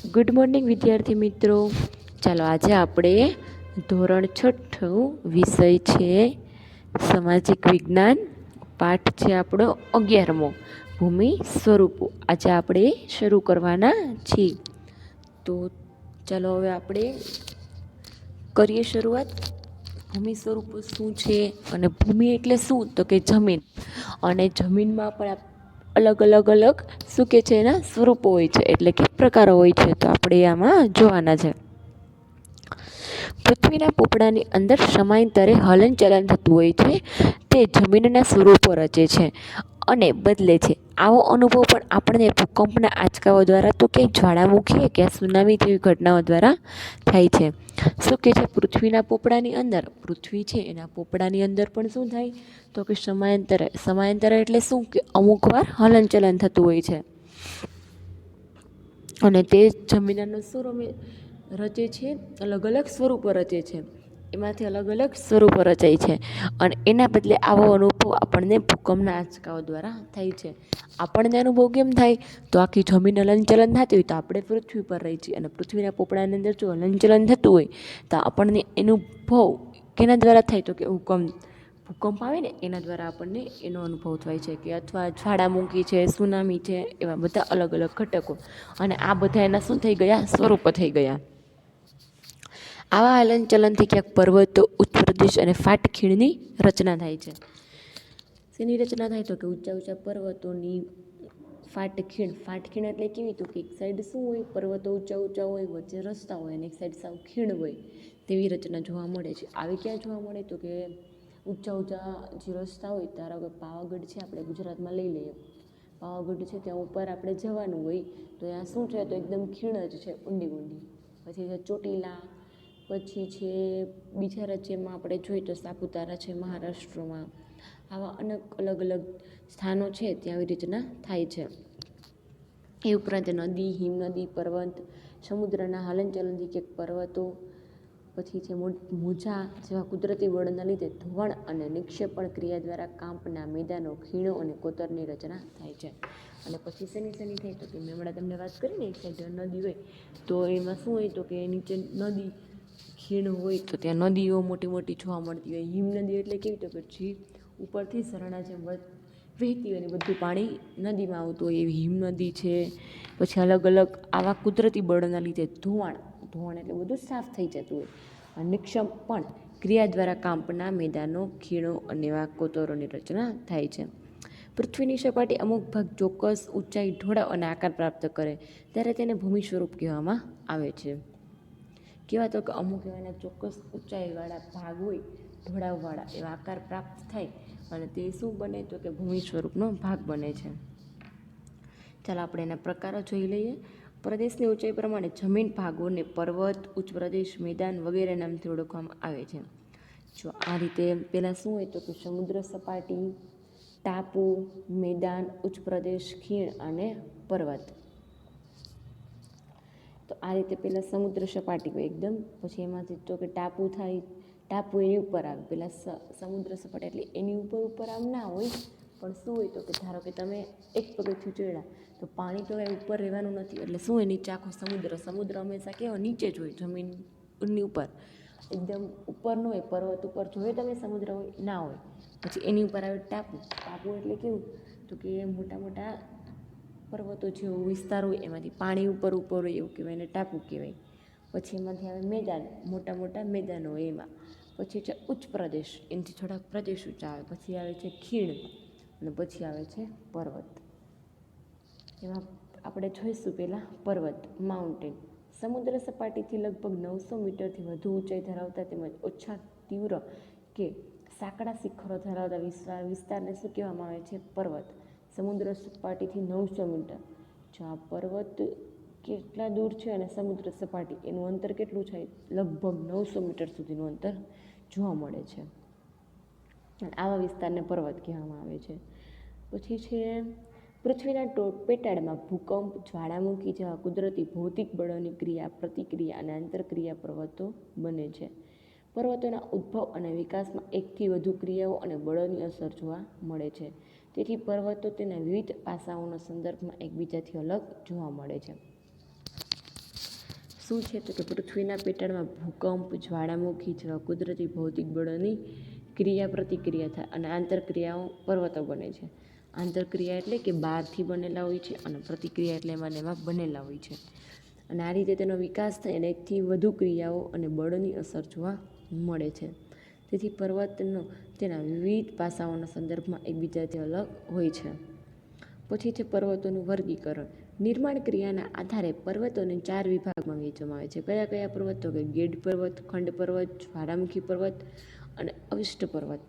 Good morning વિદ્યાર્થી મિત્રો. ચાલો આજે આપણે ધોરણ 6 વિષય છે સામાજિક વિજ્ઞાન, પાઠ છે આપણો 11મો ભૂમિ સ્વરૂપો. આજે આપણે શરૂ કરવાના છીએ. તો ચાલો હવે આપણે કરીએ શરૂઆત. ભૂમિ સ્વરૂપો શું છે અને ભૂમિ એટલે શું? તો કે જમીન. અને જમીનમાં પણ અલગ શું કે છે એના સ્વરૂપો હોય છે, એટલે કે પ્રકારો હોય છે. તો આપણે આમાં જોવાના છે. પૃથ્વીના પોપડાની અંદર સમયાંતરે હલનચલન થતું હોય છે. તે જમીનના સ્વરૂપો રચે છે અને બદલે છે. આવો અનુભવ પણ આપણને ભૂકંપના આંચકાઓ દ્વારા, તો કે જ્વાળામુખી કે સુનામી જેવી ઘટનાઓ દ્વારા થાય છે. શું કે છે? પૃથ્વીના પોપડાની અંદર, પૃથ્વી છે એના પોપડાની અંદર પણ શું થાય? તો કે સમયાંતરે એટલે શું? કે અમુક વાર હલનચલન થતું હોય છે. અને તે જમીનનો રચે છે, અલગ સ્વરૂપો રચે છે. એમાંથી અલગ સ્વરૂપો રચાય છે અને એના બદલે આવો અનુભવ આપણને ભૂકંપના આંચકાઓ દ્વારા થાય છે. આપણને અનુભવ કેમ થાય? તો આખી જમીન હલનચલન થતી હોય તો આપણે પૃથ્વી પર રહી છીએ, અને પૃથ્વીના પોપડાની અંદર જો હલનચલન થતું હોય તો આપણને અનુભવ કેના દ્વારા થાય? તો કે ભૂકંપ આવે ને એના દ્વારા આપણને એનો અનુભવ થાય છે, કે અથવા જ્વાળામુખી છે, સુનામી છે, એવા બધા અલગ ઘટકો. અને આ બધા એના શું થઈ ગયા? સ્વરૂપો થઈ ગયા. આવા હલનચલનથી ક્યાંક પર્વતો, ઉચ્ચ પ્રદેશ અને ફાટખીણની રચના થાય છે. શેની રચના થાય? તો કે ઊંચા પર્વતોની ફાટખીણ એટલે કેવી? તો કે એક સાઈડ શું હોય? પર્વતો ઊંચા હોય, વચ્ચે રસ્તા હોય, અને એક સાઈડ સાવ ખીણ હોય, તેવી રચના જોવા મળે છે. આવી ક્યાં જોવા મળે? તો કે ઊંચા જે રસ્તા હોય, ધારો કે પાવાગઢ છે, આપણે ગુજરાતમાં લઈ લઈએ. પાવાગઢ છે ત્યાં ઉપર આપણે જવાનું હોય તો ત્યાં શું છે? તો એકદમ ખીણ જ છે, ઊંડી. પછી છે ચોટીલા, પછી છે બીજા રાજ્યમાં આપણે જોઈએ તો સાપુતારા છે મહારાષ્ટ્રમાં. આવા અલગ સ્થાનો છે ત્યાં આવી રીતના થાય છે. એ ઉપરાંત નદી, હિમનદી, પર્વત, સમુદ્રના હલનચલનથી ક્યાંક પર્વતો, પછી છે મોજા જેવા કુદરતી બળના લીધે ધોવાણ અને નિક્ષેપણ ક્રિયા દ્વારા કાંપના મેદાનો, ખીણો અને કોતરની રચના થાય છે. અને પછી શેની થાય? તો કે મેં હમણાં તમને વાત કરી ને, એક સાઈડ નદી હોય તો એમાં શું હોય? તો કે નીચે નદી ખીણ હોય તો ત્યાં નદીઓ મોટી જોવા મળતી હોય. હિમનદી એટલે કેવી? તો કે જે ઉપરથી ઝરણા જેમ વહેતી હોય ને બધું પાણી નદીમાં આવતું હોય, એવી હિમનદી છે. પછી અલગ આવા કુદરતી બળના લીધે ધોવાણ એટલે બધું સાફ થઈ જતું હોય. નિક્ષેપણ ક્રિયા દ્વારા કાંપના મેદાનો, ખીણો અને એવા કોતરોની રચના થાય છે. પૃથ્વીની સપાટી અમુક ભાગ ચોક્કસ ઊંચાઈ, ઢોળાવ અને આકાર પ્રાપ્ત કરે ત્યારે તેને ભૂમિ સ્વરૂપ કહેવામાં આવે છે. કેવા? તો કે અમુક એવાના ચોક્કસ ઊંચાઈવાળા ભાગ હોય, ઢોળાવવાળા, એવા આકાર પ્રાપ્ત થાય અને તે શું બને? તો કે ભૂમિ સ્વરૂપનો ભાગ બને છે. ચાલો આપણે એના પ્રકારો જોઈ લઈએ. પ્રદેશની ઊંચાઈ પ્રમાણે જમીન ભાગોને પર્વત, ઉચ્ચ પ્રદેશ, મેદાન વગેરે નામથી ઓળખવામાં આવે છે. જો આ રીતે પહેલાં શું હોય? તો કે સમુદ્ર સપાટી, ટાપુ, મેદાન, ઉચ્ચ પ્રદેશ, ખીણ અને પર્વત. તો આ રીતે પહેલાં સમુદ્ર સપાટી હોય એકદમ, પછી એમાંથી તો કે ટાપુ થાય. ટાપુ એની ઉપર આવે. પહેલાં સમુદ્ર સપાટી એટલે એની ઉપર આમ ના હોય, પણ શું હોય? તો કે ધારો કે તમે એક પગથિયું ચડ્યા તો પાણી તો ઉપર રહેવાનું નથી, એટલે શું હોય? નીચે આખો સમુદ્ર હંમેશા કેવો? નીચે જ હોય, જમીનની ઉપર, એકદમ ઉપર ન હોય. પર્વત ઉપર જોઈએ તમે સમુદ્ર હોય? ના હોય. પછી એની ઉપર આવે ટાપુ એટલે કેવું? તો કે મોટા પર્વતો જેવો વિસ્તાર હોય, એમાંથી પાણી ઉપર હોય, એવું કહેવાય, એને ટાપુ કહેવાય. પછી એમાંથી આવે મેદાન, મોટા મેદાનો હોય એમાં. પછી છે ઉચ્ચ પ્રદેશ, એનાથી થોડાક પ્રદેશ ઊંચા આવે. પછી આવે છે ખીણ અને પછી આવે છે પર્વત. એમાં આપણે જોઈશું પહેલાં પર્વત, માઉન્ટેન. સમુદ્ર સપાટીથી લગભગ 900 મીટરથી વધુ ઊંચાઈ ધરાવતા તેમજ ઓછા તીવ્ર કે સાંકડા શિખરો ધરાવતા વિસ્તારને શું કહેવામાં આવે છે? પર્વત. સમુદ્ર સપાટીથી 900 મીટર. જો આ પર્વત કેટલા દૂર છે અને સમુદ્ર સપાટી એનું અંતર કેટલું છે? લગભગ 900 મીટર સુધીનું અંતર જોવા મળે છે. આવા વિસ્તારને પર્વત કહેવામાં આવે છે. પછી છે પૃથ્વીના પેટાળમાં ભૂકંપ, જ્વાળામુખી જેવા કુદરતી ભૌતિક બળોની ક્રિયા, પ્રતિક્રિયા અને આંતરક્રિયા પર્વતો બને છે. પર્વતોના ઉદ્ભવ અને વિકાસમાં એકથી વધુ ક્રિયાઓ અને બળોની અસર જોવા મળે છે. તેથી પર્વતો તેના વિવિધ પાસાઓના સંદર્ભમાં એકબીજાથી અલગ જોવા મળે છે. શું છે તો કે પૃથ્વીના પેટાળમાં ભૂકંપ, જ્વાળામુખી જેવા કુદરતી ભૌતિક બળોની ક્રિયા પ્રતિક્રિયા થાય અને આંતરક્રિયાઓ પર્વતો બને છે. આંતરક્રિયા એટલે કે બહારથી બનેલા હોય છે અને પ્રતિક્રિયા એટલે એમાં બનેલા હોય છે. અને આ રીતે તેનો વિકાસ થાય અને એકથી વધુ ક્રિયાઓ અને બળોની અસર જોવા મળે છે. તેથી પર્વતનો તેના વિવિધ પાસાઓના સંદર્ભમાં એકબીજાથી અલગ હોય છે. પછી છે પર્વતોનું વર્ગીકરણ. નિર્માણ ક્રિયાના આધારે પર્વતોને 4 વિભાગમાં વહેંચવામાં આવે છે. કયા કયા પર્વતો? કે ગેડ પર્વત, ખંડ પર્વત, જ્વાળામુખી પર્વત અને અવિષ્ટ પર્વત.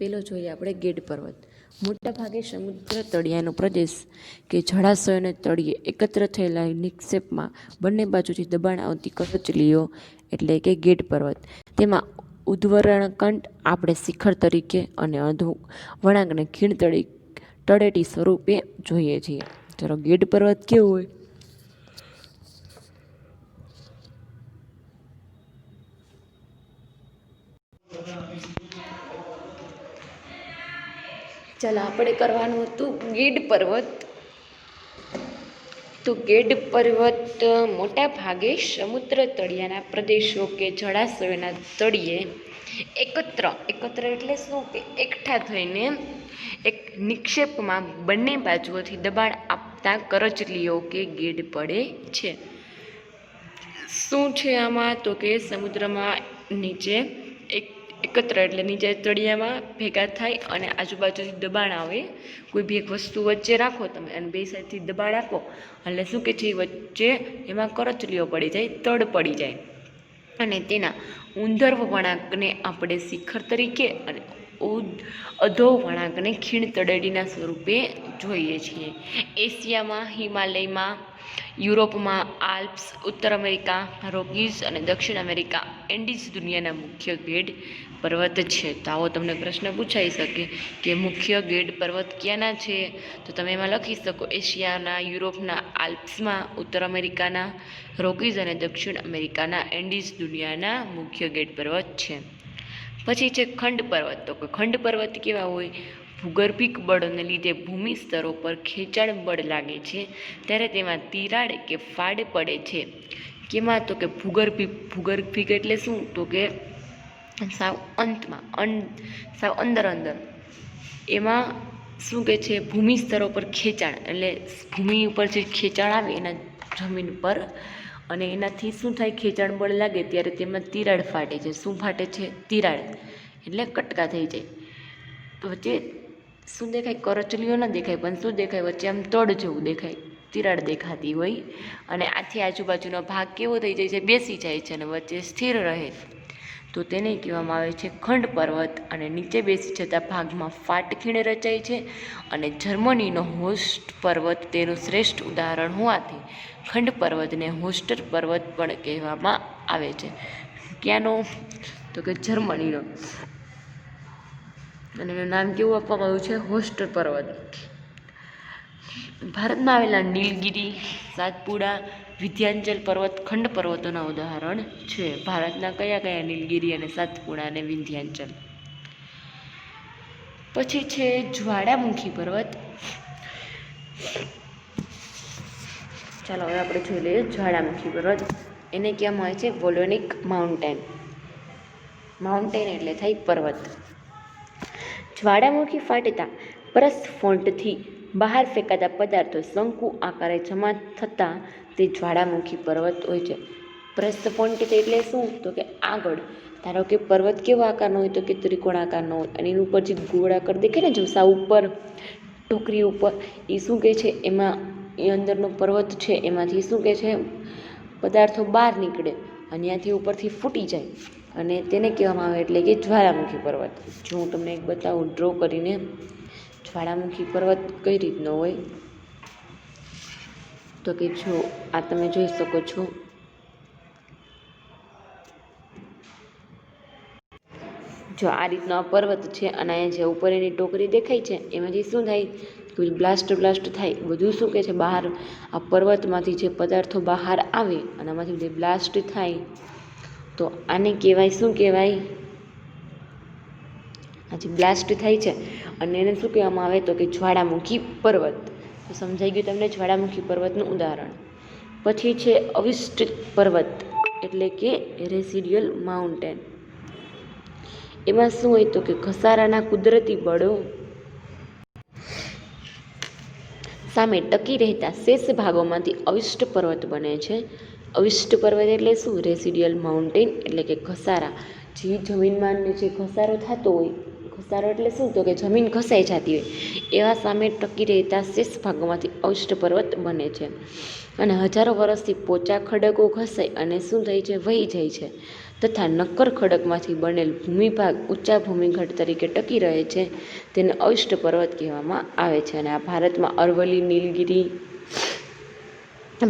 પેલો જોઈએ આપણે ગેડ પર્વત. મોટાભાગે સમુદ્ર તળિયાનો પ્રદેશ કે જળાશયોને તળિયે એકત્ર થયેલા નિક્ષેપમાં બંને બાજુથી દબાણ આવતી કરચલીઓ એટલે કે ગેડ પર્વત. તેમાં ઉદ્વર્ણાંકટ આપણે શિખર તરીકે અને અધો વળાંકને ખીણ તળેટી સ્વરૂપે જોઈએ છીએ. ચલો, ગેડ પર્વત કેવું હોય? ચાલો, આપણે કરવાનું હતું ગેડ પર્વત. તો ગેડ પર્વત મોટા ભાગે સમુદ્ર તળિયાના પ્રદેશો કે જળાશયોના તળિયે એકત્ર એટલે શું? કે એકઠા થઈને એક નિક્ષેપમાં બંને બાજુઓથી દબાણ આપતા કરચલીઓ કે ગેડ પડે છે. શું છે આમાં? તો કે સમુદ્રમાં નીચે એકત્ર એટલે નીચે તળિયામાં ભેગા થાય અને આજુબાજુથી દબાણ આવે. કોઈ બી એક વસ્તુ વચ્ચે રાખો તમે અને બે સાઈડથી દબાણ આપો એટલે શું કે છે, વચ્ચે એમાં કરચલીઓ પડી જાય, તડ પડી જાય અને તેના ઊંધર્વ વળાંકને આપણે શિખર તરીકે અને અધો વળાંકને ખીણ તળેટીના સ્વરૂપે જોઈએ છીએ. એશિયામાં હિમાલયમાં, યુરોપમાં આલ્પ્સ, ઉત્તર અમેરિકા રોકીઝ અને દક્ષિણ અમેરિકા એન્ડીઝ દુનિયાના મુખ્ય ગેડ પર્વત છે. તો આવો તમને પ્રશ્ન પૂછાઈ શકે કે મુખ્ય ગેડ પર્વત ક્યાંના છે? તો તમે એમાં લખી શકો એશિયાના, યુરોપના આલ્પ્સમાં, ઉત્તર અમેરિકાના રોકીઝ અને દક્ષિણ અમેરિકાના એન્ડીઝ દુનિયાના મુખ્ય ગેડ પર્વત છે. પછી છે ખંડ પર્વત. તો ખંડ પર્વત કેવા હોય? ભૂગર્ભિક બળોને લીધે ભૂમિ સ્તરો પર ખેંચાણ બળ લાગે છે ત્યારે તેમાં તિરાડ કે ફાડ પડે છે. કેમાં? તો કે ભૂગર્ભિક એટલે શું? તો કે સાવ અંતમાં, સાવ અંદર એમાં શું કે છે, ભૂમિ સ્તરો પર ખેંચાણ એટલે ભૂમિ ઉપર જે ખેંચાણ આવે એના જમીન પર અને એનાથી શું થાય, ખેંચાણ બળ લાગે ત્યારે તેમાં તિરાડ ફાટે છે. શું ફાટે છે? તિરાડ એટલે કટકા થઈ જાય. તો વચ્ચે શું દેખાય? કરચલીઓ ન દેખાય પણ શું દેખાય? વચ્ચે આમ તડ જેવું દેખાય, તિરાડ દેખાતી હોય અને આથી આજુબાજુનો ભાગ કેવો થઈ જાય છે? બેસી જાય છે અને વચ્ચે સ્થિર રહે. તો તેને કહેવામાં આવે છે ખંડ પર્વત. અને નીચે બેસી જતા ભાગમાં ફાટખીણ રચાય છે અને જર્મનીનો હોસ્ટ પર્વત તેનું શ્રેષ્ઠ ઉદાહરણ હોવાથી ખંડ પર્વતને હોસ્ટર પર્વત પણ કહેવામાં આવે છે. ક્યાંનો? તો કે જર્મનીનો. અને એનું નામ કેવું આપવામાં આવ્યું છે? હોસ્ટર પર્વત. ભારતમાં આવેલા નીલગિરી, સાતપુડા, વિંધ્યાચલ પર્વત ખંડ પર્વતોના ઉદાહરણ છે. ભારતના કયા કયા? નીલગિરી અને સાતપુડા અને વિંધ્યાચલ. પછી છે જ્વાળામુખી પર્વત. ચાલો, હવે આપણે જોઈ લઈએ જ્વાળામુખી પર્વત. એને કહેવામાં આવે છે વોલ્કેનિક માઉન્ટેન. માઉન્ટેન એટલે થાય પર્વત. જ્વાળામુખી ફાટતા પ્રસ્ફોટથી બહાર ફેંકાતા પદાર્થો શંકુ આકારે જમા થતાં તે જ્વાળામુખી પર્વત હોય છે. પ્રસ્ફોટિત એટલે શું? તો કે આગળ ધારો કે પર્વત કેવો આકારનો હોય? તો કે ત્રિકોણ આકારનો હોય અને એની ઉપર જે ગોળાકાર દેખાય ને, જો સાવ ઉપર ટોકરી ઉપર, એ શું કહે છે? એમાં એ અંદરનો પર્વત છે એમાંથી શું કહે છે? પદાર્થો બહાર નીકળે અને ત્યાંથી ઉપરથી ફૂટી જાય અને તેને કહેવામાં આવે એટલે કે જ્વાળામુખી પર્વત. જો હું તમને એક બતાવું ડ્રો કરીને, જ્વાળામુખી પર્વત કઈ રીતનો હોય તો કે જો આ તમે જોઈ શકો છો. જો આ રીતનો આ પર્વત છે અને અહીંયા જે ઉપર એની ટોકરી દેખાય છે એમાંથી શું થાય? બ્લાસ્ટ થાય. બધું શું કહે છે? બહાર આ પર્વતમાંથી જે પદાર્થો બહાર આવે અને આમાંથી જે બ્લાસ્ટ થાય તો આને કહેવાય, શું કહેવાય? આ જે બ્લાસ્ટ થાય છે અને એને શું કહેવામાં આવે? તો કે જ્વાળામુખી પર્વત. તો સમજાઈ ગયું તમને જ્વાળામુખી પર્વતનું ઉદાહરણ. પછી છે અવિષ્ટિત પર્વત એટલે કે રેસિડ્યુઅલ માઉન્ટેન. એમાં શું હોય તો કે ઘસારાના કુદરતી બળો સામે ટકી રહેતા શેષ ભાગોમાંથી અવિષ્ટ પર્વત બને છે. અવિષ્ટ પર્વત એટલે શું? રેસિડ્યુઅલ માઉન્ટેન એટલે કે ઘસારા, જે જમીનમાં જે ઘસારો થતો હોય, ઘસારો એટલે શું તો કે જમીન ઘસાઈ જતી હોય એવા સામે ટકી રહેતા શેષ ભાગોમાંથી અવિષ્ટ પર્વત બને છે. અને હજારો વર્ષથી પોચા ખડકો ઘસાઈ અને શું થાય છે? વહી જાય છે તથા નક્કર ખડકમાંથી બનેલ ભૂમિભાગ ઊંચા ભૂમિઘટ તરીકે ટકી રહે છે. તેને અવિષ્ટ પર્વત કહેવામાં આવે છે. અને આ ભારતમાં અરવલ્લી, નીલગિરી,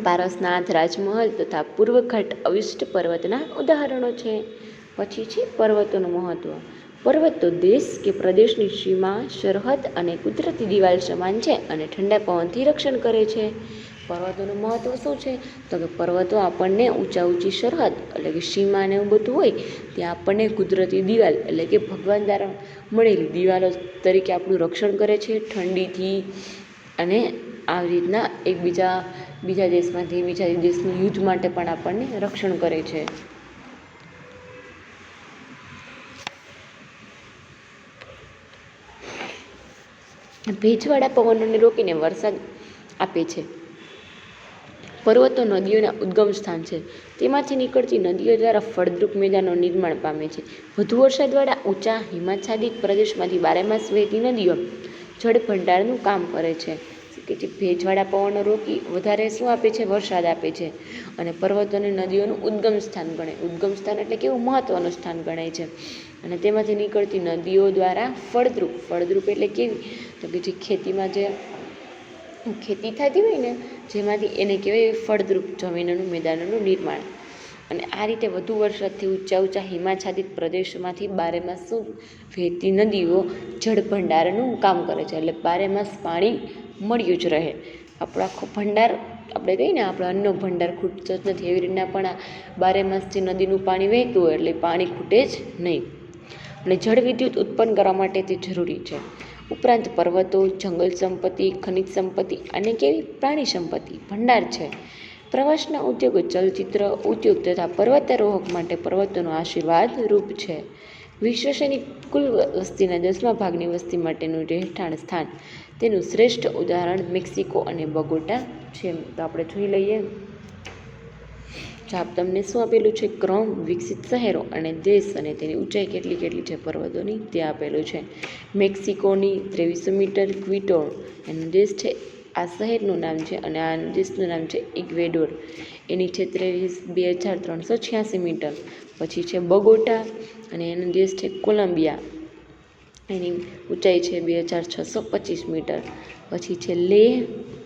પારસનાથ, રાજમહલ તથા પૂર્વઘાટ અવિષ્ટ પર્વતના ઉદાહરણો છે. પછી છે પર્વતોનું મહત્વ. પર્વતો દેશ કે પ્રદેશની સીમા, સરહદ અને કુદરતી દિવાલ સમાન છે અને ઠંડા પવનથી રક્ષણ કરે છે. પર્વતોનું મહત્વ શું છે તો કે પર્વતો આપણને ઊંચી સરહદ એટલે કે સીમા ને એવું બધું હોય ત્યાં આપણને કુદરતી દિવાલ એટલે કે ભગવાન દ્વારા મળેલી દિવાલો તરીકે આપણું રક્ષણ કરે છે ઠંડીથી. અને આવી રીતના બીજા દેશમાંથી બીજા દેશનું યુદ્ધ માટે પણ આપણને રક્ષણ કરે છે. ભેજવાળા પવનોને રોકીને વરસાદ આપે છે. પર્વતો નદીઓના ઉદ્ગમ સ્થાન છે. તેમાંથી નીકળતી નદીઓ દ્વારા ફળદ્રુપ મેદાનો નિર્માણ પામે છે. વધુ વરસાદવાળા ઊંચા હિમાચ્છાદિત પ્રદેશમાંથી બારેમાસ વહેતી નદીઓ જળ ભંડારનું કામ કરે છે. કે જે ભેજવાળા પવનો રોકી વધારે શું આપે છે? વરસાદ આપે છે. અને પર્વતોને નદીઓનું ઉદ્ગમ સ્થાન ગણાય. ઉદ્ગમ સ્થાન એટલે કેવું? મહત્વનું સ્થાન ગણાય છે. અને તેમાંથી નીકળતી નદીઓ દ્વારા ફળદ્રુપ એટલે કેવી તો કે જે ખેતીમાં જે ખેતી થતી હોય ને જેમાંથી એને કહેવાય ફળદ્રુપ જમીનોનું મેદાનોનું નિર્માણ. અને આ રીતે વધુ વરસાદથી ઊંચા હિમાચ્છાદિત પ્રદેશોમાંથી બારેમાસ શું વહેતી નદીઓ જળ ભંડારનું કામ કરે છે. એટલે બારેમાસ પાણી મળ્યું જ રહે. આપણો આખો ભંડાર આપણે કહીએ ને આપણો અન્નનો ભંડાર ખૂટતો જ નથી એવી રીતના પણ આ બારેમાસ જે નદીનું પાણી વહેતું હોય એટલે પાણી ખૂટે જ નહીં. અને જળ વિદ્યુત ઉત્પન્ન કરવા માટે તે જરૂરી છે. ઉપરાંત પર્વતો જંગલ સંપત્તિ, ખનિજ સંપત્તિ અને કેવી પ્રાણી સંપત્તિ ભંડાર છે. પ્રવાસના ઉદ્યોગો, ચલચિત્ર ઉદ્યોગ તથા પર્વતારોહક માટે પર્વતોનો આશીર્વાદ રૂપ છે. વિશ્વની કુલ વસ્તીના 10મા ભાગની વસ્તી માટેનું રહેઠાણ સ્થાન. તેનું શ્રેષ્ઠ ઉદાહરણ મેક્સિકો અને બગોટા છે. તો આપણે જોઈ લઈએ. આપ તમને શું આપેલું છે? ક્રમ, વિકસિત શહેરો અને દેશ અને તેની ઊંચાઈ કેટલી છે પર્વતોની તે આપેલું છે. મેક્સિકોની 2300 મીટર, ક્વિટો એનો દેશ છે. આ શહેરનું નામ છે અને આ દેશનું નામ છે ઇક્વેડોર. એની છે 23,386 મીટર. પછી છે બગોટા અને એનો દેશ છે કોલંબિયા. એની ઊંચાઈ છે 2,625 મીટર. પછી છે લેહ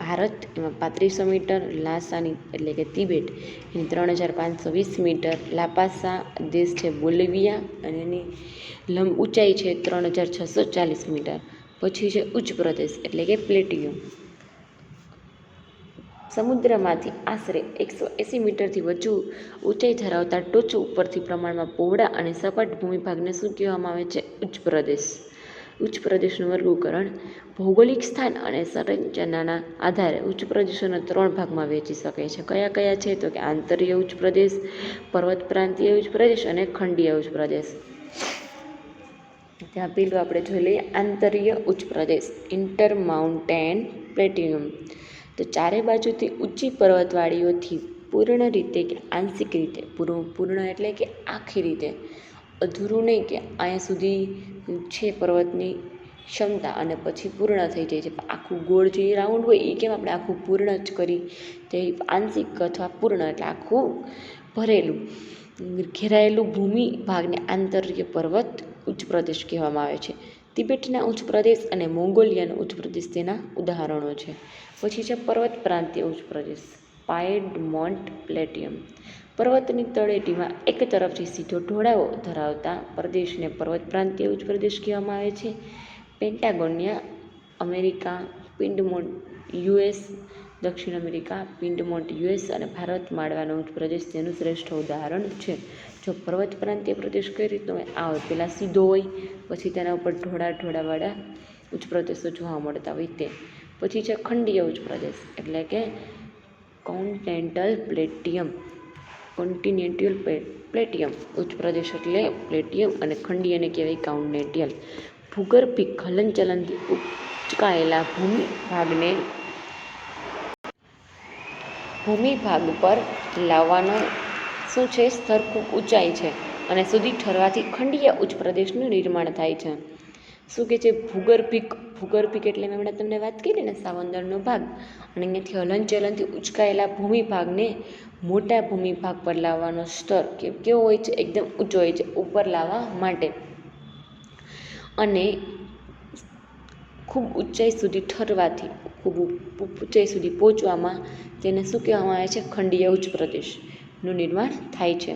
ભારત, એમાં 3500 મીટર. લાસાની એટલે કે તિબેટ એની 3,520 મીટર. લાપાસા દેશ છે બોલિવિયા અને એની ઊંચાઈ છે 3,640 મીટર. પછી છે ઉચ્ચ પ્રદેશ એટલે કે પ્લેટિયમ. સમુદ્રમાંથી આશરે 180 મીટરથી વધુ ઊંચાઈ ધરાવતા ટોચ ઉપરથી પ્રમાણમાં પહોળા અને સપાટ ભૂમિભાગને શું કહેવામાં આવે છે? ઉચ્ચ પ્રદેશ. ઉચ્ચ પ્રદેશનું વર્ગીકરણ. ભૌગોલિક સ્થાન અને સંરચનાના આધારે ઉચ્ચ પ્રદેશોને 3 ભાગમાં વહેંચી શકાય છે. કયા છે તો કે આંતરીય ઉચ્ચ પ્રદેશ, પર્વત પ્રાંતીય ઉચ્ચ પ્રદેશ અને ખંડીય ઉચ્ચ પ્રદેશ. ત્યાં પેલું આપણે જોઈ લઈએ આંતરીય ઉચ્ચ પ્રદેશ, ઇન્ટર માઉન્ટેન પ્લેટિયમ. તો ચારે બાજુથી ઊંચી પર્વતવાળીઓથી પૂર્ણ રીતે કે આંશિક રીતે, પૂર્ણ એટલે કે આખી રીતે, અધૂરું નહીં કે અહીંયા સુધી છે પર્વતની ક્ષમતા અને પછી પૂર્ણ થઈ જાય છે. આખું ગોળ જે રાઉન્ડ હોય એ કેમ આપણે આખું પૂર્ણ જ કરી તે આંશિક અથવા પૂર્ણ એટલે આખું ભરેલું ઘેરાયેલું ભૂમિ ભાગને આંતરીય પર્વત ઉચ્ચ પ્રદેશ કહેવામાં આવે છે. તિબેટના ઉચ્ચ પ્રદેશ અને મોંગોલિયાનો ઉચ્ચ પ્રદેશ તેના ઉદાહરણો છે. પછી છે પર્વત પ્રાંતીય ઉચ્ચ પ્રદેશ, પાયડમોન્ટ પ્લેટિયમ. પર્વતની તળેટીમાં એક તરફથી સીધો ઢોળાવો ધરાવતા પ્રદેશને પર્વત પ્રાંતીય ઉચ્ચ પ્રદેશ કહેવામાં આવે છે. પેન્ટાગોનિયા અમેરિકા, પિંડમોન્ટ યુએસ, દક્ષિણ અમેરિકા, પિંડમોન્ટ યુએસ અને ભારત માળવાનો ઉચ્ચ પ્રદેશ તેનું શ્રેષ્ઠ ઉદાહરણ છે. જો પર્વત પ્રાંતીય પ્રદેશ કઈ રીતનો હોય? આ હોય પહેલાં સીધો હોય, પછી તેના ઉપર ઢોળાવાળા ઉચ્ચ પ્રદેશો જોવા મળતા હોય તે. પછી છે ખંડીય ઉચ્ચ પ્રદેશ એટલે કે કોન્ટિનેન્ટલ પ્લેટિયમ ઉચ્ચ પ્રદેશ એટલે પ્લેટિયમ અને ખંડીયને કહેવાય કોન્ટિનેન્ટલ. ભૂગર્ભિક હલનચલનથી ઉચકાયેલા ભૂમિભાગ પર લાવાનો શું છે સ્તર ખૂબ ઊંચાઈ છે અને સુધી ઠરવાથી ખંડીય ઉચ્ચ પ્રદેશનું નિર્માણ થાય છે. શું કે છે ભૂગર્ભિક એટલે મેં હમણાં તમને વાત કરી ને સાવંદરનો ભાગ, અને અહીંયાથી હલનચલનથી ઉચકાયેલા ભૂમિભાગને મોટા ભૂમિભાગ પર લાવવાનો સ્તર કેવો હોય છે, એકદમ ઊંચો હોય છે ઉપર લાવવા માટે, અને ખૂબ ઊંચાઈ સુધી ઠરવાથી ખૂબ ઊંચાઈ સુધી પહોંચવામાં તેને શું કહેવામાં આવે છે, ખંડીય ઉચ્ચ પ્રદેશનું નિર્માણ થાય છે.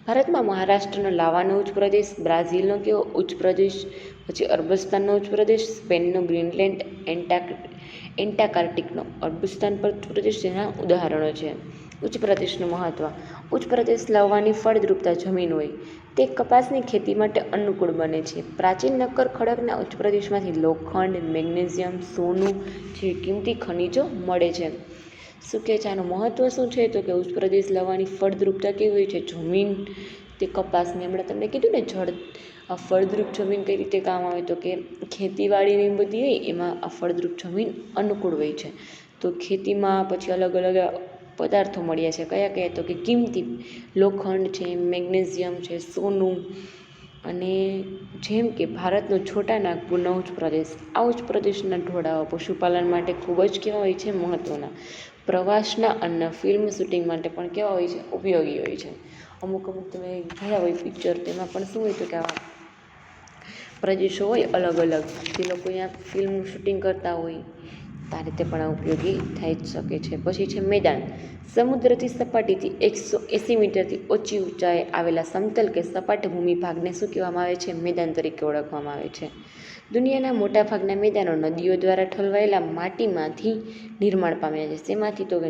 ભારતમાં મહારાષ્ટ્રનો લાવાનો ઉચ્ચ પ્રદેશ, બ્રાઝિલનો કેવો ઉચ્ચ પ્રદેશ, પછી અરબસ્તાનનો ઉચ્ચ પ્રદેશ, સ્પેનનો ગ્રીનલેન્ડ, એન્ટાર્કટિકનો અરબસ્તાન પર ઉચ્ચ પ્રદેશ જેના ઉદાહરણો છે. ઉચ્ચ પ્રદેશનું મહત્વ. ઉચ્ચ પ્રદેશ લાવવાની ફળદ્રુપતા જમીન હોય તે કપાસની ખેતી માટે અનુકૂળ બને છે. પ્રાચીન નક્કર ખડકના ઉચ્ચ પ્રદેશમાંથી લોખંડ, મેગ્નેશિયમ, સોનું જેવી કિંમતી ખનિજો મળે છે. શું કહે છે આનું મહત્વ શું છે, તો કે ઉચ્ચ પ્રદેશ લાવવાની ફળદ્રુપતા કેવી હોય છે, જમીન તે કપાસની હમણાં તમને કીધું ને આ ફળદ્રુપ જમીન કઈ રીતે કામ આવે, તો કે ખેતીવાડીની બધી હોય એમાં આ ફળદ્રુપ જમીન અનુકૂળ હોય છે. તો ખેતીમાં પછી અલગ અલગ પદાર્થો મળ્યા છે, કયા તો કે કિંમતી લોખંડ છે, મેગ્નેશિયમ છે, સોનું. અને જેમ કે ભારતનો છોટા નાગપુરનો ઉચ્ચ પ્રદેશ, આ ઉચ્ચ પ્રદેશના ઢોળાવો પશુપાલન માટે ખૂબ જ કેવા હોય છે, મહત્ત્વના. પ્રવાસના અને ફિલ્મ શૂટિંગ માટે પણ કેવા હોય છે, ઉપયોગી હોય છે. અમુક તમે જોયા હોય પિક્ચર, તેમાં પણ શું હોય તો કે આવા પ્રદેશો હોય અલગ અલગ, તે લોકો અહીંયા ફિલ્મ શૂટિંગ કરતા હોય, આ રીતે પણ આ ઉપયોગી થઈ જ શકે છે. પછી છે મેદાન. સમુદ્રથી સપાટીથી 180 મીટરથી ઓછી ઊંચાઈએ આવેલા સમતલ કે સપાટ ભૂમિભાગને શું કહેવામાં આવે છે, મેદાન તરીકે ઓળખવામાં આવે છે. દુનિયાના મોટાભાગના મેદાનો નદીઓ દ્વારા ઠલવાયેલા માટીમાંથી નિર્માણ પામ્યા છે. શેમાંથી, તો કે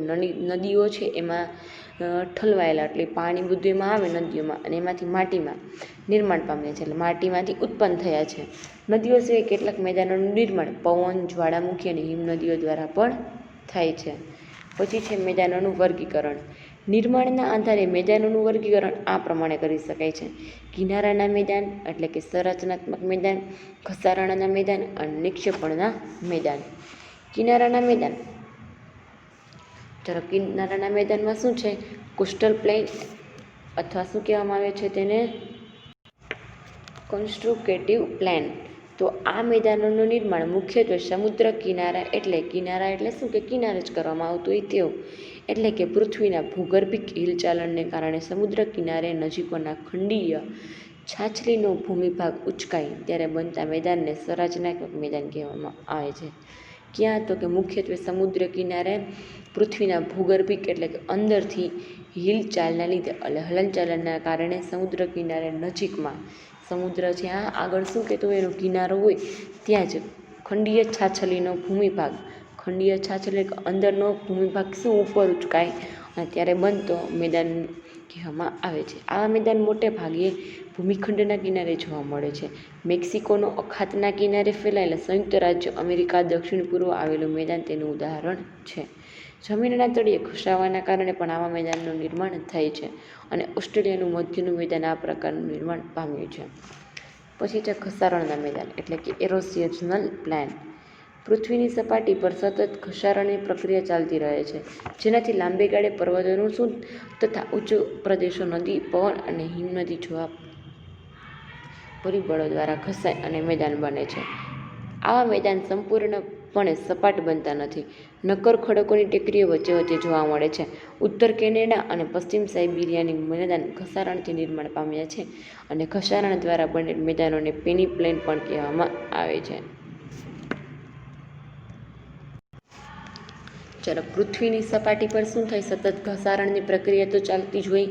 નદીઓ છે એમાં ઠલવાયેલા, એટલે પાણી બધું એમાં આવે નદીઓમાં, અને એમાંથી માટીમાં નિર્માણ પામ્યા છે, એટલે માટીમાંથી ઉત્પન્ન થયા છે. નદીઓ સિવાય કેટલાક મેદાનોનું નિર્માણ પવન, જ્વાળામુખી અને હિમનદીઓ દ્વારા પણ થાય છે. પછી છે મેદાનોનું વર્ગીકરણ. નિર્માણના આધારે મેદાનોનું વર્ગીકરણ આ પ્રમાણે કરી શકાય છે. કિનારાના મેદાન એટલે કે સંરચનાત્મક મેદાન, ઘસારણના મેદાન અને નિક્ષેપણના મેદાન. કિનારાના મેદાન. કિનારાના મેદાનમાં શું છે, કોસ્ટલ પ્લેન અથવા શું કહેવામાં આવે છે તેને, કન્સ્ટ્રક્ટિવ પ્લેન. તો આ મેદાનોનું નિર્માણ મુખ્યત્વે સમુદ્ર કિનારા એટલે શું કે કિનારે જ કરવામાં આવતું હોય તેવું, એટલે કે પૃથ્વીના ભૂગર્ભિક હિલચાલનને કારણે સમુદ્ર કિનારે નજીકોના ખંડીય છાછલીનો ભૂમિભાગ ઉચકાય ત્યારે બનતા મેદાનને સંરચનાત્મક મેદાન કહેવામાં આવે છે. ક્યાં, તો કે મુખ્યત્વે સમુદ્ર કિનારે પૃથ્વીના ભૂગર્ભિક એટલે કે અંદરથી હિલચાલના લીધે એટલે હલનચલનના કારણે સમુદ્ર કિનારે નજીકમાં સમુદ્ર છે આગળ શું કહેતો હોય એનો કિનારો હોય ત્યાં જ ખંડીય છાછલીનો ભૂમિભાગ, ખંડીય છાછલી અંદરનો ભૂમિભાગ શું ઉપર ઉચકાય અને ત્યારે બનતો મેદાન કહેવામાં આવે છે. આ મેદાન મોટે ભાગે ભૂમિખંડના કિનારે જોવા મળે છે. મેક્સિકોનો અખાતના કિનારે ફેલાયેલા સંયુક્ત રાજ્ય અમેરિકા દક્ષિણ પૂર્વ આવેલું મેદાન તેનું ઉદાહરણ છે. જમીનના તળિયે ખસાવાના કારણે પણ આવા મેદાનનું નિર્માણ થાય છે, અને ઓસ્ટ્રેલિયાનું મધ્યનું મેદાન આ પ્રકારનું નિર્માણ પામ્યું છે. પછી છે ઘસારણના મેદાન એટલે કે એરોશનલ પ્લેન. પૃથ્વીની સપાટી પર સતત ઘસારણની પ્રક્રિયા ચાલતી રહે છે, જેનાથી લાંબે ગાળે પર્વતોનું શું તથા ઉચ્ચ પ્રદેશો નદી, પવન અને હિમનદી જેવા પરિબળો દ્વારા ઘસાય અને મેદાન બને છે. આવા મેદાન સંપૂર્ણપણે સપાટ બનતા નથી. નક્કર ખડકોની ટેકરીઓ વચ્ચે વચ્ચે જોવા મળે છે. ઉત્તર કેનેડા અને પશ્ચિમ સાઇબિરિયાની મેદાન ઘસારણથી નિર્માણ પામ્યા છે, અને ઘસારણ દ્વારા બનેલ મેદાનોને પેની પ્લેન પણ કહેવામાં આવે છે. ચાલો, પૃથ્વીની સપાટી પર શું થાય, સતત ઘસારણની પ્રક્રિયા તો ચાલતી જ હોય.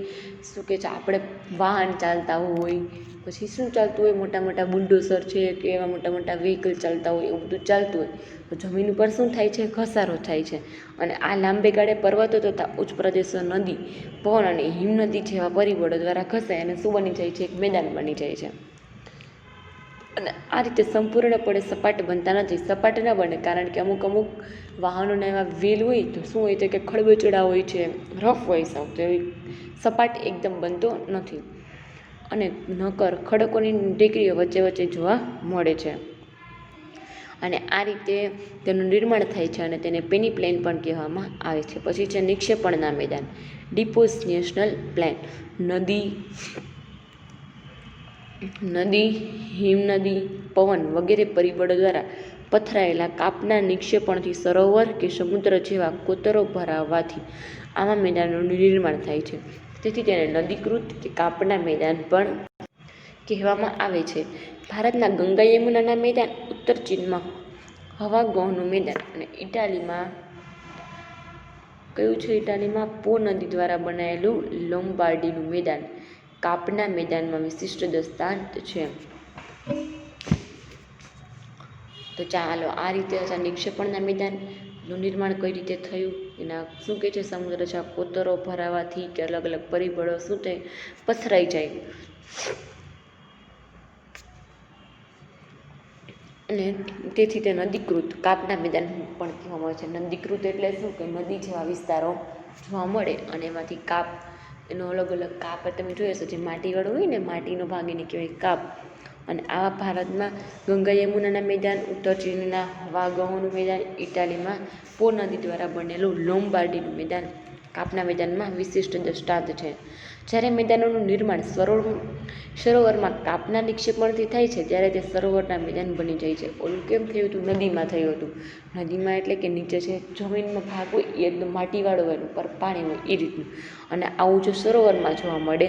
શું કે છે, આપણે વાહન ચાલતા હોય, પછી શું ચાલતું હોય, મોટા મોટા બુલડોઝર છે કે એવા મોટા મોટા વ્હીકલ ચાલતા હોય, એવું બધું ચાલતું હોય, તો જમીન ઉપર શું થાય છે, ઘસારો થાય છે, અને આ લાંબે ગાળે પર્વતો તથા ઉચ્ચ પ્રદેશો નદી, પવન અને હિમનદી જેવા પરિબળો દ્વારા ઘસાય અને શું બની જાય છે, એક મેદાન બની જાય છે. અને આ રીતે સંપૂર્ણપણે સપાટ બનતા નથી. સપાટ ન બને કારણ કે અમુક વાહનોના એવા વ્હીલ હોય તો શું હોય તો કે ખડબચડા હોય છે, રફ હોય સાવ, તો એ સપાટ એકદમ બનતો નથી અને નકર ખડકોની ટેકરીઓ વચ્ચે વચ્ચે જોવા મળે છે. અને આ રીતે તેનું નિર્માણ થાય છે અને તેને પેનીપ્લેન પણ કહેવામાં આવે છે. પછી છે નિક્ષેપણના મેદાન, ડિપોઝિશનલ પ્લેન. નદી, હિમનદી, પવન વગેરે પરિબળો દ્વારા પથરાયેલા કાપના નિક્ષેપણથી સરોવર કે સમુદ્ર જેવા કોતરો ભરાવાથી આવા મેદાનોનું નિર્માણ થાય છે. તેથી તેને નદીકૃત કે કાપના મેદાન પણ કહેવામાં આવે છે. ભારતના ગંગા યમુનાના મેદાન, ઉત્તર ચીનમાં હવાગોહનું મેદાન અને ઇટાલીમાં કયું છે? ઇટાલીમાં પો નદી દ્વારા બનાવેલું લોમ્બાર્ડીનું મેદાન કાપના મેદાનમાં વિશિષ્ટ દૃષ્ટાંત છે. તો ચાલો આ રીતે નિક્ષેપણના મેદાનનું નિર્માણ કઈ રીતે થયું, એના શું કહે છે, સમુદ્ર છે કોતરો ભરાવાથી કે અલગ અલગ પરિબળો શું થાય, પથરાઈ જાય અને તેથી તે નદીકૃત કાપના મેદાન પણ કહેવામાં આવે છે. નદીકૃત એટલે શું કે નદી જેવા વિસ્તારો જોવા મળે અને એમાંથી કાપ, એનો અલગ અલગ કાપ તમે જોઈ હશો, જે માટીવાળું હોય ને, માટીનો ભાગ એને કહેવાય કાપ. અને આવા ભારતમાં ગંગા યમુનાના મેદાન, ઉત્તર ચીનના હવાગોહનું મેદાન, ઇટાલીમાં પો નદી દ્વારા બનેલું લોમ્બાર્ડીનું મેદાન કાપના મેદાનમાં વિશિષ્ટ દૃષ્ટાંત છે. જ્યારે મેદાનોનું નિર્માણ સરોવરમાં કાપના નિક્ષેપણથી થાય છે ત્યારે તે સરોવરના મેદાન બની જાય છે. ઓલું કેમ થયું હતું? નદીમાં થયું હતું. નદીમાં એટલે કે નીચે છે જમીનમાં ભાગ હોય એ એકદમ માટીવાળો હોય, ઉપર પાણી હોય એ રીતનું. અને આવું જો સરોવરમાં જોવા મળે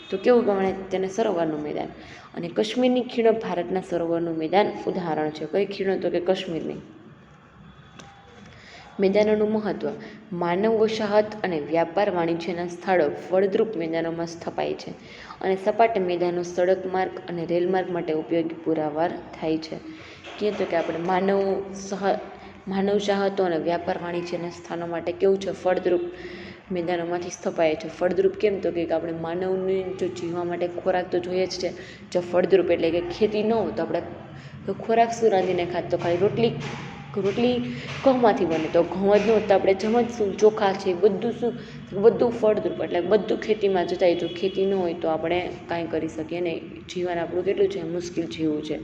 તો કેવું ગણાય? તેને સરોવરનું મેદાન. અને કાશ્મીરની ખીણો ભારતના સરોવરનું મેદાન ઉદાહરણ છે. કઈ ખીણો? તો કે કાશ્મીરની. મેદાનોનું મહત્વ. માનવ વસાહત અને વ્યાપાર વાણિજ્યના સ્થળો ફળદ્રુપ મેદાનોમાં સ્થપાય છે અને સપાટ મેદાનો સડક માર્ગ અને રેલમાર્ગ માટે ઉપયોગી પુરવાર થાય છે. કહે તો કે આપણે માનવ ચાહતો અને વ્યાપાર વાણિજ્યના સ્થાનો માટે કેવું છે? ફળદ્રુપ મેદાનોમાંથી સ્થપાય છે. ફળદ્રુપ કેમ? તો કે આપણે માનવને જો જીવવા માટે ખોરાક તો જોઈએ જ છે. જો ફળદ્રુપ એટલે કે ખેતી ન હોય તો આપણે ખોરાક શું રાંધીને ખાત? તો ખાલી રોટલી ઘઉંમાંથી બને, તો ઘઉં જ ન હોય તો આપણે જમશું, ચોખા છે, બધું ફળદ્રુપ એટલે બધું ખેતીમાં જતાય. જો ખેતી ન હોય તો આપણે કાંઈ કરી શકીએ નહીં. જીવન આપણું કેટલું છે? મુશ્કેલ જીવવું છે.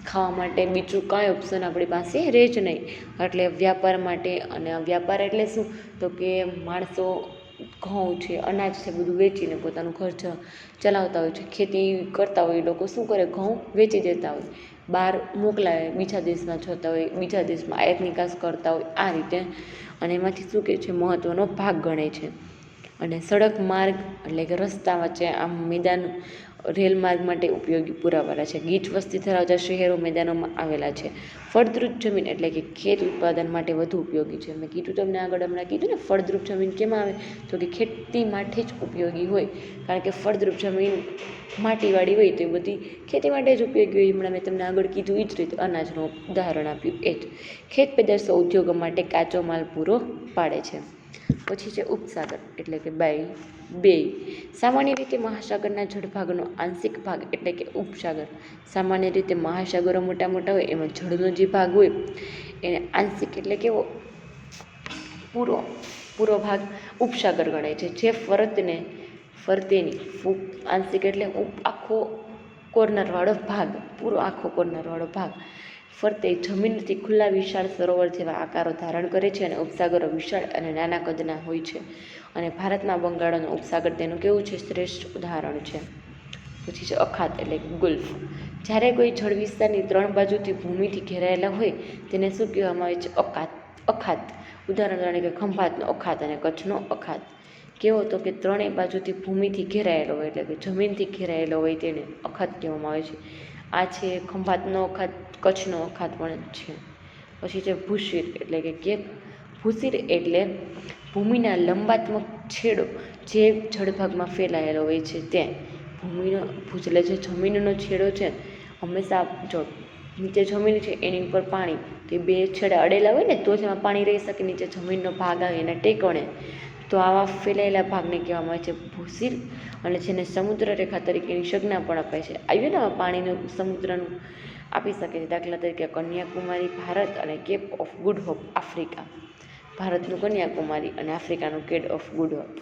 ખાવા માટે બીજું કાંઈ ઓપ્શન આપણી પાસે રહે જ નહીં. એટલે વ્યાપાર માટે, અને વ્યાપાર એટલે શું? તો કે માણસો ઘઉં છે, અનાજ છે, બધું વેચીને પોતાનું ઘર ચલાવતા હોય છે. ખેતી કરતા હોય એ લોકો શું કરે? ઘઉં વેચી દેતા હોય, બહાર મોકલાવે, બીજા દેશમાં જતા હોય, બીજા દેશમાં આયાત નિકાસ કરતા હોય આ રીતે. અને એમાંથી શું કહે છે? મહત્ત્વનો ભાગ ગણે છે. અને સડક માર્ગ એટલે કે રસ્તા વચ્ચે આમ મેદાન રેલ માર્ગ માટે ઉપયોગી પુરાવાના છે. ગીચ વસ્તી ધરાવતા શહેરો મેદાનોમાં આવેલા છે. ફળદ્રુપ જમીન એટલે કે ખેત ઉત્પાદન માટે વધુ ઉપયોગી છે. મેં કીધું તમને આગળ હમણાં કીધું ને, ફળદ્રુપ જમીન કેમ આવે? તો કે ખેતી માટે જ ઉપયોગી હોય. કારણ કે ફળદ્રુપ જમીન માટીવાળી હોય તો એ બધી ખેતી માટે જ ઉપયોગી હોય. હમણાં મેં તમને આગળ કીધું એ જ રીતે અનાજનું ઉદાહરણ આપ્યું એ જ. ખેત પેદાશો ઉદ્યોગો માટે કાચો માલ પૂરો પાડે છે. પછી છે ઉપસાગર એટલે કે બે. સામાન્ય રીતે મહાસાગરના જળભાગનો આંશિક ભાગ એટલે કે ઉપસાગર. સામાન્ય રીતે મહાસાગરો મોટા મોટા હોય, એમાં જળનો જે ભાગ હોય એને આંશિક એટલે કેવો? પૂરો ભાગ ઉપસાગર ગણાય છે. જે ફરતેની આંશિક એટલે આખો કોર્નરવાળો ભાગ, પૂરો આખો કોર્નરવાળો ભાગ ફરતે જમીનથી ખુલ્લા વિશાળ સરોવર જેવા આકારો ધારણ કરે છે. અને ઉપસાગરો વિશાળ અને નાના કદના હોય છે. અને ભારતમાં બંગાળનો ઉપસાગર તેનું કેવું છે? શ્રેષ્ઠ ઉદાહરણ છે. પછી છે અખાત એટલે ગુલ્ફ. જ્યારે કોઈ જળ વિસ્તારની 3 બાજુથી ભૂમિથી ઘેરાયેલા હોય તેને શું કહેવામાં આવે છે? અખાત. ઉદાહરણ તરીકે ખંભાતનો અખાત અને કચ્છનો અખાત. કેવો? તો કે 3 બાજુથી ભૂમિથી ઘેરાયેલો હોય એટલે કે જમીનથી ઘેરાયેલો હોય તેને અખાત કહેવામાં આવે છે. આ છે ખંભાતનો અખાત, કચ્છનો અખાત પણ છે. પછી છે ભૂશીર એટલે કે ભૂશીર એટલે ભૂમિના લંબાત્મક છેડો જે જળભાગમાં ફેલાયેલો હોય છે તે એટલે જે જમીનનો છેડો છે હંમેશા જો નીચે જમીન છે એની ઉપર પાણી, તે 2 છેડા અડેલા હોય ને તો જ એમાં પાણી રહી શકે. નીચે જમીનનો ભાગ આવે એને ટેકોણે, તો આવા ફેલાયેલા ભાગને કહેવામાં આવે છે ભૂશીર. અને જેને સમુદ્ર રેખા તરીકેની સંજ્ઞા પણ અપાય છે. આવ્યું ને પાણીનું સમુદ્રનું આપી શકે છે. દાખલા તરીકે કન્યાકુમારી ભારત અને Cape of Good Hope Africa. ભારતનું કન્યાકુમારી અને આફ્રિકાનું કેપ ઓફ ગુડ હોપ.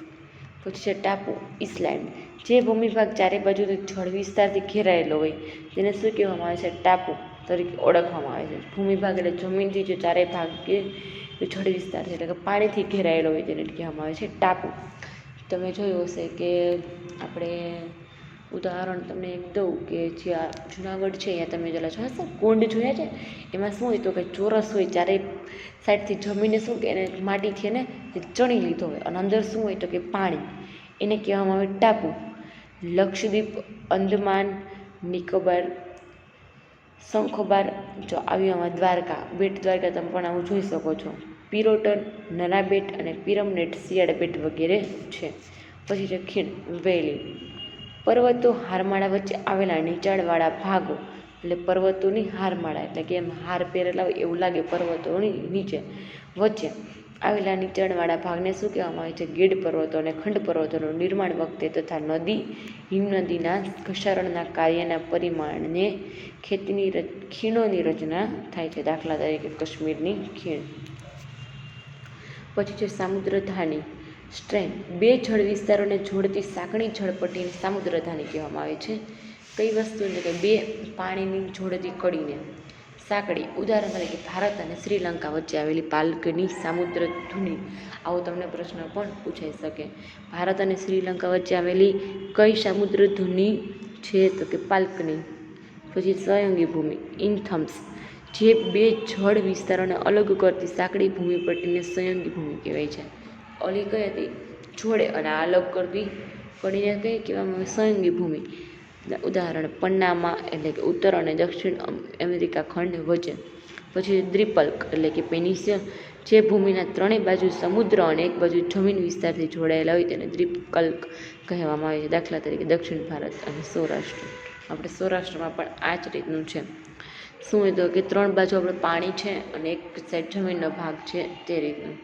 પછી છે ટાપુ ઇસલેન્ડ. જે ભૂમિભાગ ચારે બાજુથી જળ વિસ્તારથી ઘેરાયેલો હોય તેને શું કહેવામાં આવે છે? ટાપુ તરીકે ઓળખવામાં આવે છે. ભૂમિભાગ એટલે જમીનથી જે ચારે ભાગે જળ વિસ્તાર છે એટલે કે પાણીથી ઘેરાયેલો હોય તેને કહેવામાં આવે છે ટાપુ. તમે જોયું હશે કે આપણે ઉદાહરણ તમને એક દઉં કે જે આ જુનાગઢ છે અહીંયા તમે જેલા જોયા હશે કુંડ જોયા છે, એમાં શું હોય તો કે ચોરસ હોય, ચારે સાઈડથી જમીને શું કે એને માટીથી એને ચણી લીધો હોય અને અંદર શું હોય તો કે પાણી, એને કહેવામાં આવે ટાપુ. લક્ષદ્વીપ, અંદમાન, નિકોબાર, શંખોબાર, જો આવ્યામાં દ્વારકા, બેટ દ્વારકા તમે પણ આવું જોઈ શકો છો. પિરોટન, નના બેટ અને પિરામિડ શિયાળ બેટ વગેરે છે. પછી છે ખીણ વેલી. પર્વતો હારમાળા વચ્ચે આવેલા નીચાણવાળા ભાગો એટલે પર્વતોની હારમાળા એટલે કે એમ હાર પહેરેલા હોય એવું લાગે પર્વતોની નીચે વચ્ચે આવેલા નીચાણવાળા ભાગને શું કહેવામાં આવે છે? ગીડ પર્વતો અને ખંડ પર્વતોનું નિર્માણ વખતે તથા નદી હિમનદીના ઘસારણના કાર્યના પરિમાણને ખીણોની રચના થાય છે. દાખલા તરીકે કશ્મીરની ખીણ. પછી છે સામુદ્રધાની સ્ટ્રેન. બે જળ વિસ્તારોને જોડતી સાંકડી જળપટ્ટીને સામુદ્રધાની કહેવામાં આવે છે. કઈ વસ્તુ એટલે કે બે પાણીની જોડતી કડીને સાંકડી. ઉદાહરણ તરીકે ભારત અને શ્રીલંકા વચ્ચે આવેલી પાલકની સામુદ્રધુની. આવો તમને પ્રશ્ન પણ પૂછાઈ શકે. ભારત અને શ્રીલંકા વચ્ચે આવેલી કઈ સામુદ્રધુની છે તો કે પાલકની. પછી સંયોગી ભૂમિ ઇનથમ્સ. જે બે જળ વિસ્તારોને અલગ કરતી સાંકડી ભૂમિપટ્ટીને સંયોગી ભૂમિ કહેવાય છે. ઓલી કઈ હતી? જોડે અને આ અલગ કરતી કડીને કઈ કહેવામાં આવે? સંયોગી ભૂમિ. ઉદાહરણ પન્નામા એટલે કે ઉત્તર અને દક્ષિણ અમેરિકા ખંડ વચ્ચે. પછી દ્વીપકલ્પ એટલે કે પેનિન્સ્યુલા. જે ભૂમિના ત્રણેય બાજુ સમુદ્ર અને એક બાજુ જમીન વિસ્તારથી જોડાયેલા હોય તેને દ્વીપકલ્પ કહેવામાં આવે છે. દાખલા તરીકે દક્ષિણ ભારત અને સૌરાષ્ટ્ર. આપણે સૌરાષ્ટ્રમાં પણ આ જ રીતનું છે. શું હોય તો કે ત્રણ બાજુ આપણે પાણી છે અને એક સાઈડ જમીનનો ભાગ છે તે રીતનું.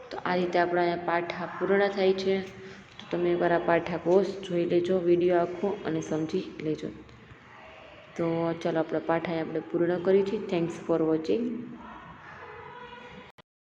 તો આ રીતે આપણા પાઠ પૂર્ણ થાય છે. તો તમે એકવાર આ પાઠ કોર્સ જોઈ લેજો, વિડીયો આખો અને સમજી લેજો. તો ચાલો આપણા પાઠ આપણે પૂર્ણ કરી છે. Thanks for watching.